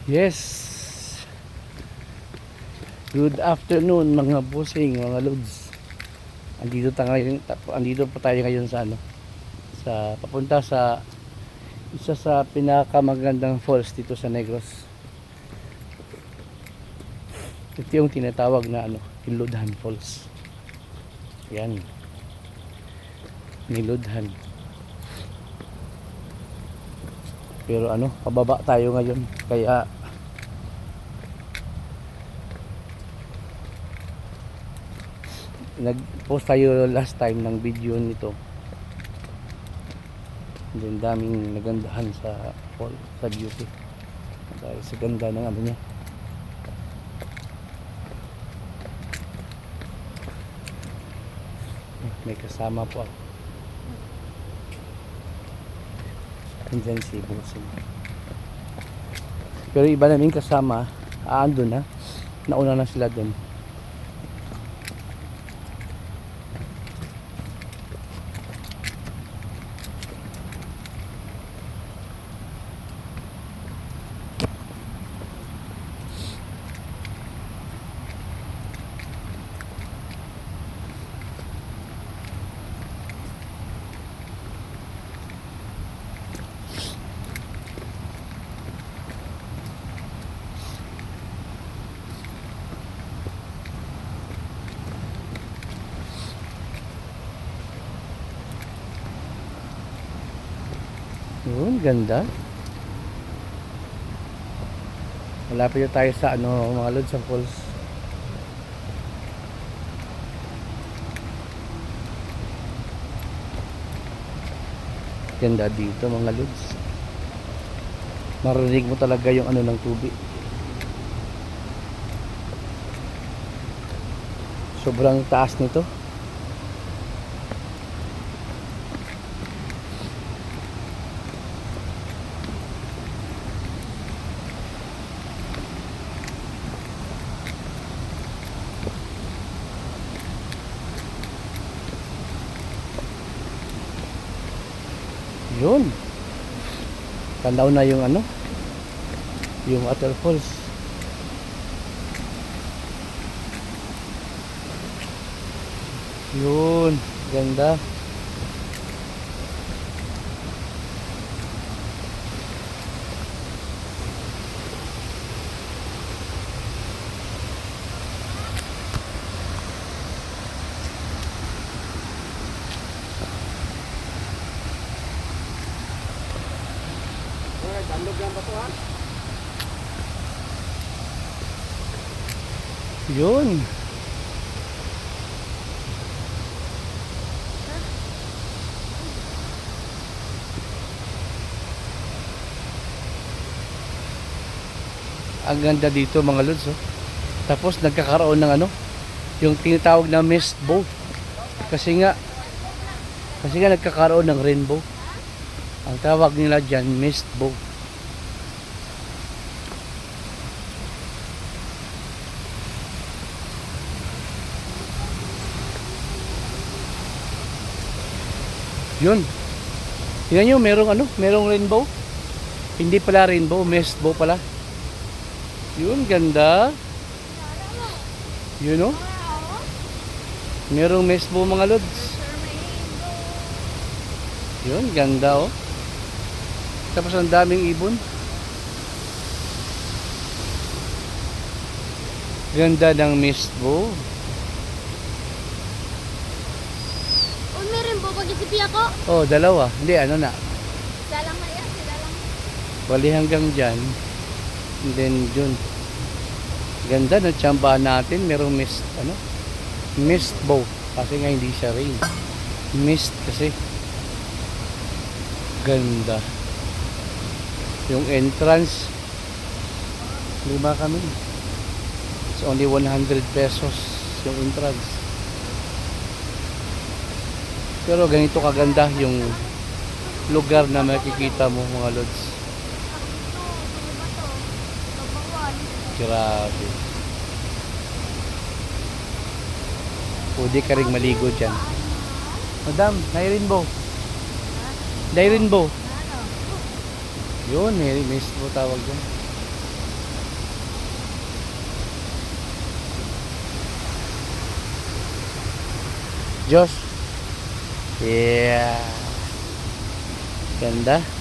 Yes. Good afternoon mga bossing, mga lods. Andito pa tayo ngayon sa papunta sa isa sa pinakamagandang falls dito sa Negros. Ito yung tinatawag na Niludhan Falls. Yan. Niludhan. Pero pababa tayo ngayon kaya nag-post tayo last time ng video nito. Then daming nagandahan sa fall, sa beauty. Dahil sa ganda ng niya. May kasama po ako. Andyan si Bossing. Pero iba namin kasama, aandun na. Nauna na sila dun. Yun, ganda. Malapit na tayo sa mga lods sa falls. Ganda dito mga lods. Marinig mo talaga yung ng tubig. Sobrang taas nito. Yun. Tanaw na yung yung waterfalls. Yun, ganda. Tandog lang ba ito ha? Yun. Ang ganda dito mga lods, oh. Tapos nagkakaroon ng yung tinatawag na mist bow. Kasi nga nagkakaroon ng rainbow. Ang tawag nila diyan mist bow. Yun. Tingnan nyo, merong rainbow. Hindi pala rainbow, mist bow pala. Yun, ganda. Yun, oh. Merong mist bow mga lods. Yun, ganda, oh. Tapos ang daming ibon. Ganda ng mist bow. Ako? Oh, dalawa. Hindi, na. Dalang na yan, dalang. Bali hanggang dyan. And then, dun. Ganda na tsambahan natin. Merong mist, mist bow. Kasi nga hindi siya rain. Mist kasi. Ganda. Yung entrance. Lima kami. It's only 100 pesos yung entrance. Pero ganito kaganda yung lugar na makikita mo mga lods. Grabe. Pwede ka rin maligo dyan. Madam, rainbow. Rainbow. Yun, may mist mo tawag dyan. Josh. Yeah. Ganda.